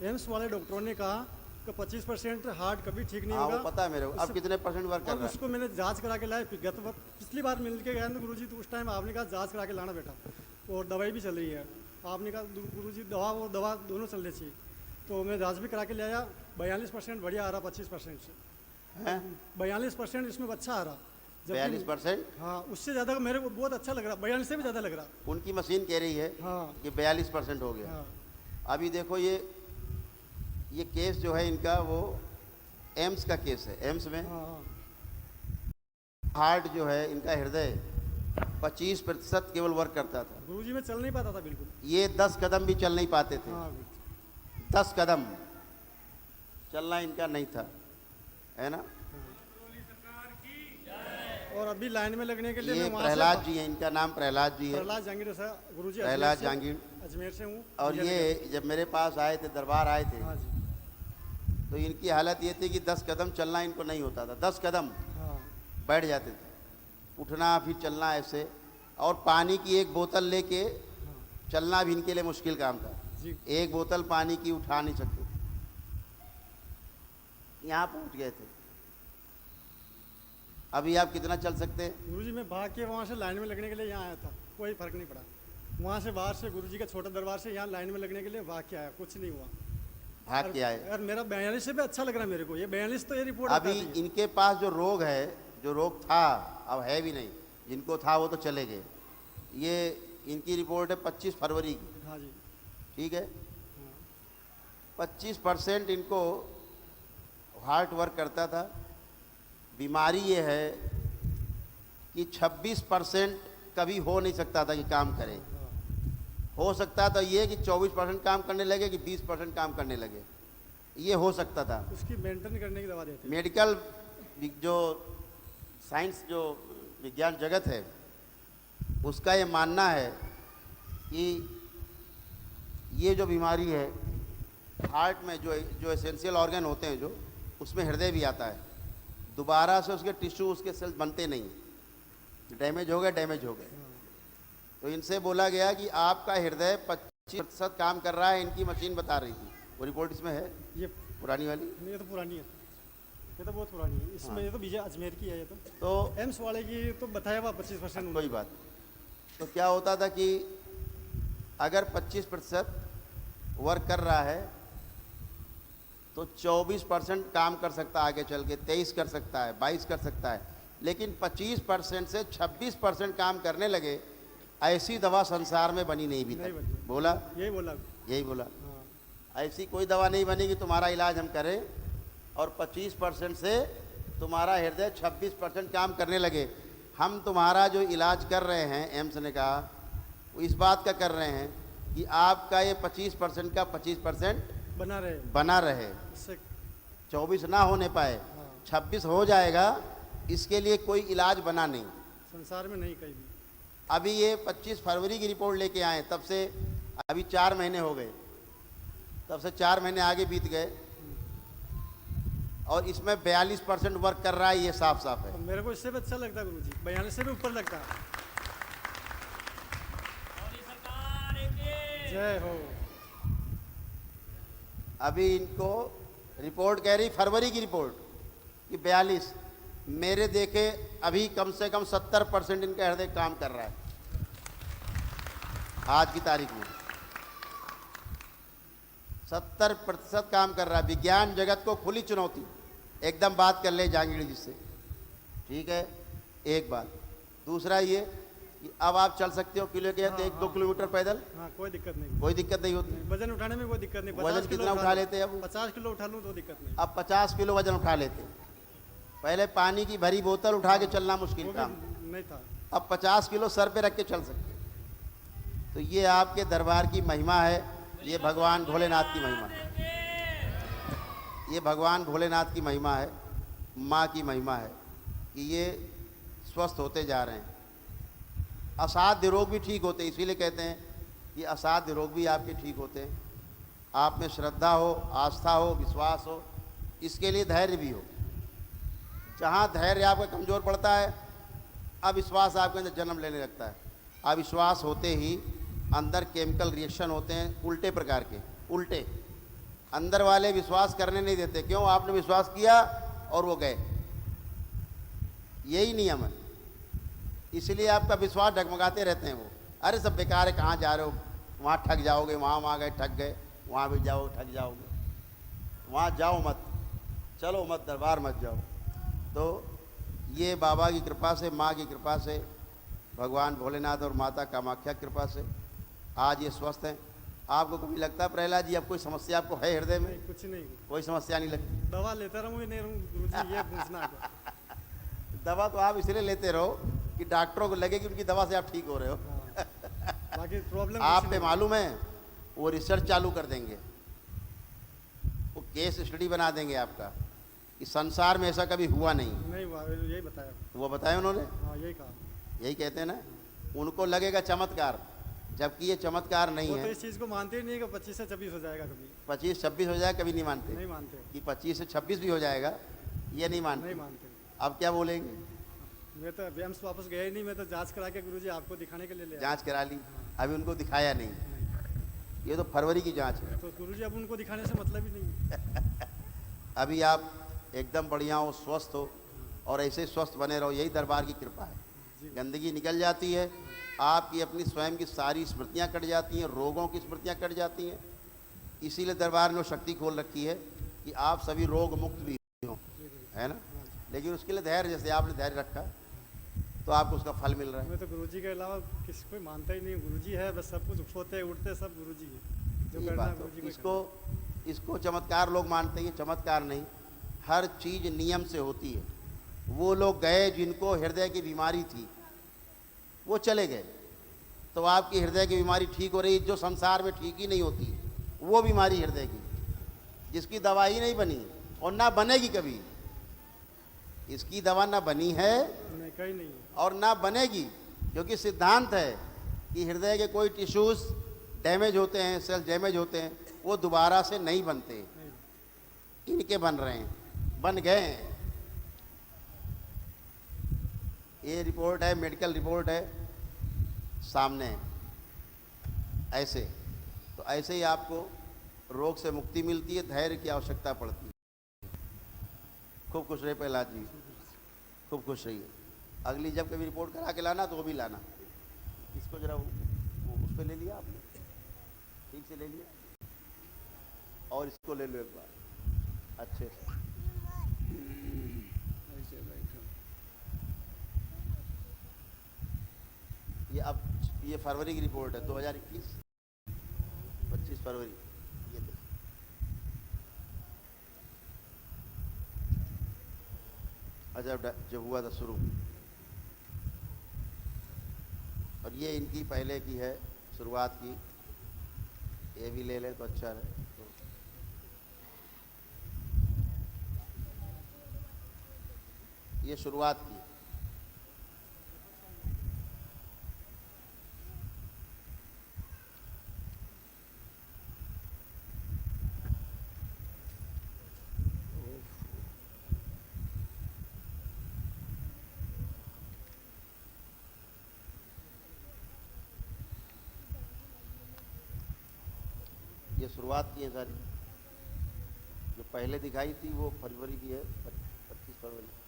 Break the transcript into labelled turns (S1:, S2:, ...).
S1: AIIMS वाले डॉक्टरों ने कहा कि 25% हार्ट कभी ठीक नहीं
S2: हाँ
S1: होगा।
S2: वो पता है मेरे को। अब कितने परसेंट वर्क कर
S1: अब
S2: रहा है?
S1: उसको मैंने जांच करा के लाया। पिछली बार मिल के गया तो गुरुजी, तो उस टाइम आपने कहा जांच करा के लाना बेटा, और दवाई भी चल रही है। आपने कहा गुरुजी दवा दोनों चलनी चाहिए। तो मैं जांच भी करा के ले आया। 42% बढ़िया आ रहा 25% से।
S2: हैं?
S1: 42% इसमें अच्छा आ रहा।
S2: 42%?
S1: हाँ, उससे ज़्यादा मेरे को बहुत अच्छा लग रहा। 42 से भी ज़्यादा लग रहा।
S2: उनकी मशीन कह रही है
S1: हाँ
S2: कि 42% हो गया।
S1: हाँ
S2: अभी देखो ये केस जो है इनका, वो एम्स का केस है। एम्स में
S1: हाँ हाँ
S2: हार्ट जो है इनका, हृदय 25% केवल वर्क करता था।
S1: गुरुजी में चल नहीं पाता था बिल्कुल।
S2: ये 10 कदम भी चल नहीं पाते थे।
S1: हाँ
S2: 10 कदम चलना इनका नहीं था, है ना।
S1: और अभी लाइन में लगने के लिए
S2: ये
S1: मैं वहाँ से
S2: प्रहलाद जी हैं, इनका नाम प्रहलाद जी है।
S1: प्रहलाद जहांगीर सर गुरुजी
S2: प्रहलाद जहांगीर।
S1: अजमेर से हूँ।
S2: और ये जब मेरे पास आए थे, दरबार आए थे,
S1: हाँ जी।
S2: तो इनकी हालत ये थी कि 10 कदम चलना इनको नहीं होता था। 10 कदम
S1: हाँ
S2: बैठ जाते थे, उठना फिर चलना ऐसे। और पानी की एक बोतल लेके चलना भी इनके लिए मुश्किल काम था।
S1: जी।
S2: एक बोतल पानी की उठा नहीं सकते, यहाँ पहुँच गए थे। अभी आप कितना चल सकते हैं?
S1: गुरुजी मैं भाग के वहाँ से लाइन में लगने के लिए यहाँ आया था, कोई फर्क नहीं पड़ा। वहाँ से बाहर से गुरुजी के छोटे दरबार से यहाँ लाइन में लगने के लिए भाग के आया, कुछ नहीं हुआ।
S2: भाग के आए।
S1: यार मेरा 42 से भी अच्छा लग रहा है मेरे को। ये 42 तो ये रिपोर्ट
S2: अभी
S1: बताती है।
S2: इनके पास जो रोग है, जो रोग था अब है भी नहीं। जिनको था वो तो चले गए। ये इनकी रिपोर्ट है 25 फरवरी की।
S1: हाँ जी।
S2: ठीक है। 25% इनको हार्ट वर्क करता था। बीमारी ये है कि 26% कभी हो नहीं सकता था कि काम करे। हो सकता था ये कि 24% काम करने लगे कि 20% काम करने लगे, ये हो सकता था।
S1: उसकी मेंटेन करने की दवा देते हैं।
S2: मेडिकल जो साइंस, जो विज्ञान जगत है, उसका ये मानना है कि ये जो बीमारी है हार्ट में, जो एसेंशियल ऑर्गन होते हैं, जो उसमें हृदय भी आता है, दोबारा से उसके टिश्यू, उसके सेल्स बनते नहीं। डैमेज हो गए, डैमेज हो गए। तो इनसे बोला गया कि आपका हृदय 25% काम कर रहा है। इनकी मशीन बता रही थी। वो रिपोर्ट इसमें है,
S1: ये
S2: पुरानी वाली।
S1: ये तो पुरानी है, ये तो बहुत पुरानी है। इसमें ये तो विजय अजमेर की है। ये
S2: तो
S1: एम्स वाले की तो बताया हुआ 25%।
S2: कोई बात। तो क्या होता था कि अगर 25% वर्क कर रहा है तो 24% काम कर सकता है, आगे चल के 23 कर सकता है, 22 कर सकता है। लेकिन 25% से 26% काम करने लगे, ऐसी दवा संसार में बनी नहीं भी तक। बोला, यही बोला।
S1: हाँ।
S2: ऐसी कोई दवा नहीं बनी कि तुम्हारा इलाज हम करें और 25% से तुम्हारा हृदय 26% काम करने लगे। हम तुम्हारा जो इलाज कर रहे हैं, एम्स ने कहा, वो इस बात का कर रहे हैं कि आपका ये 25% का 25% बना रहे, 24 ना होने पाए। 26 हो जाएगा, इसके लिए कोई इलाज बना नहीं
S1: संसार में, नहीं कहीं भी।
S2: अभी ये 25 फरवरी की रिपोर्ट लेके आए, तब से अभी 4 महीने हो गए। तब से 4 महीने आगे बीत गए और इसमें 42% वर्क कर रहा है। ये साफ साफ है।
S1: मेरे को इससे भी अच्छा लगता है गुरुजी, 42 से भी ऊपर लगता है। जय हो।
S2: अभी इनको रिपोर्ट कह रही, फरवरी की रिपोर्ट, कि 42। मेरे देखे अभी कम से कम 70% इनका हृदय काम कर रहा है आज की तारीख में। 70% काम कर रहा है। विज्ञान जगत को खुली चुनौती। एकदम बात कर ले जहांगीर जी से, ठीक है। एक बात। दूसरा ये कि अब आप चल सकते हो किलो के 1-2 किलोमीटर पैदल।
S1: हाँ, कोई दिक्कत नहीं।
S2: कोई दिक्कत नहीं होती।
S1: वजन उठाने में कोई दिक्कत नहीं।
S2: वजन कितना उठा लेते हैं अब?
S1: 50 किलो उठा लूँ तो दिक्कत नहीं।
S2: अब 50 किलो वजन उठा लेते। पहले पानी की भरी बोतल उठा के चलना मुश्किल काम
S1: नहीं था।
S2: अब 50 किलो सर पे रख के चल सकते। तो ये आपके दरबार की महिमा है। ये भगवान भोलेनाथ की महिमा है। ये भगवान भोलेनाथ की महिमा है, माँ की महिमा है कि ये स्वस्थ होते जा रहे हैं। असाध्य रोग भी ठीक होते हैं। इसीलिए कहते हैं कि असाध्य रोग भी आपके ठीक होते हैं। आप में श्रद्धा हो, आस्था हो, विश्वास हो, इसके लिए धैर्य भी हो। जहाँ धैर्य आपका कमज़ोर पड़ता है, अविश्वास आपके अंदर जन्म लेने लगता है। अविश्वास होते ही अंदर केमिकल रिएक्शन होते हैं उल्टे प्रकार के। उल्टे अंदर वाले विश्वास करने नहीं देते। क्यों? आपने विश्वास किया और वो गए। यही नियम है। इसलिए आपका विश्वास डगमगाते रहते हैं वो। अरे सब बेकार है, कहाँ जा रहे हो, वहाँ ठग जाओगे, वहाँ गए ठग गए, वहाँ भी जाओ ठग जाओगे, वहाँ जाओ मत, चलो मत, दरबार मत जाओ। तो ये बाबा की कृपा से, माँ की कृपा से, भगवान भोलेनाथ और माता कामाख्या की कृपा से आज ये स्वस्थ हैं। आपको कभी लगता है प्रहलाद जी अब कोई समस्या आपको है हृदय में?
S1: नहीं, कुछ नहीं।
S2: कोई समस्या नहीं लगती?
S1: दवा लेता रहूँ ही नहीं रहूँ गुरुजी, ये पूछना है।
S2: दवा तो आप इसलिए लेते रहो कि डॉक्टरों को लगे कि उनकी दवा से आप ठीक हो रहे हो।
S1: हाँ, बाकी प्रॉब्लम
S2: आप पे मालूम है वो रिसर्च चालू कर देंगे, वो केस स्टडी बना देंगे आपका कि संसार में ऐसा कभी हुआ नहीं।
S1: नहीं हुआ, यही बताया।
S2: वो बताया उन्होंने,
S1: हाँ, यही कहा।
S2: यही कहते हैं ना, उनको लगेगा चमत्कार, जबकि ये चमत्कार नहीं
S1: वो तो
S2: है।
S1: इस चीज़ को मानते ही नहीं कि 25 से 26 हो जाएगा कभी।
S2: 25-26 हो जाए कभी नहीं मानते,
S1: नहीं मानते।
S2: कि 25 से 26 भी हो जाएगा ये नहीं मानते।
S1: नहीं मानते।
S2: अब क्या बोलेंगे?
S1: मैं तो एम्स वापस गया ही नहीं, मैं तो जांच करा के गुरुजी आपको दिखाने के लिए ले आया।
S2: जांच करा ली, अभी उनको दिखाया नहीं। ये तो फरवरी की जांच है।
S1: तो गुरुजी अब उनको दिखाने से मतलब ही नहीं है।
S2: अभी आप एकदम बढ़िया हो, स्वस्थ हो, और ऐसे स्वस्थ बने रहो, यही दरबार की कृपा है। गंदगी निकल जाती है, आपकी अपनी स्वयं की सारी स्मृतियाँ कट जाती हैं, रोगों की स्मृतियाँ कट जाती हैं। इसीलिए दरबार ने वो शक्ति खोल रखी है कि आप सभी रोग मुक्त भी हो, है ना। लेकिन उसके लिए धैर्य, जैसे आपने धैर्य रखा तो आपको उसका फल मिल रहा है।
S1: मैं तो गुरुजी के अलावा किसी को मानता ही नहीं। गुरुजी है बस, सब कुछ सोते उठते सब गुरुजी है, जो
S2: ये
S1: करना
S2: बात
S1: है
S2: हो।
S1: गुरुजी को
S2: इसको चमत्कार लोग मानते हैं, चमत्कार नहीं, हर चीज़ नियम से होती है। वो लोग गए जिनको हृदय की बीमारी थी, वो चले गए, तो आपकी हृदय की बीमारी ठीक हो रही। जो संसार में ठीक ही नहीं होती वो बीमारी हृदय की, जिसकी दवा ही नहीं बनी और ना बनेगी कभी, इसकी दवा ना बनी है
S1: नहीं, कहीं नहीं है।
S2: और ना बनेगी, क्योंकि सिद्धांत है कि हृदय के कोई टिश्यूज डैमेज होते हैं, सेल डैमेज होते हैं, वो दोबारा से नहीं बनते।
S1: नहीं।
S2: इनके बन रहे हैं, बन गए हैं। ये रिपोर्ट है, मेडिकल रिपोर्ट है सामने। ऐसे तो ऐसे ही आपको रोग से मुक्ति मिलती है, धैर्य की आवश्यकता पड़ती है। खूब खुश रहे प्रहलाद जी, खूब खुश रहिए। अगली जब कभी रिपोर्ट करा के लाना तो वो भी लाना। इसको जरा वो उस पर ले लिया आपने, ठीक से ले लिया, और इसको ले लो एक बार अच्छे से। ये अब ये फरवरी की रिपोर्ट है, 2021 25 फरवरी। ये देखिए, अच्छा जब हुआ था शुरू, और ये इनकी पहले की है शुरुआत की, ये भी ले लें तो अच्छा है। तो ये शुरुआत की, ये शुरुआत की है सारी। जो पहले दिखाई थी वो फरवरी की है, 25 फरवरी।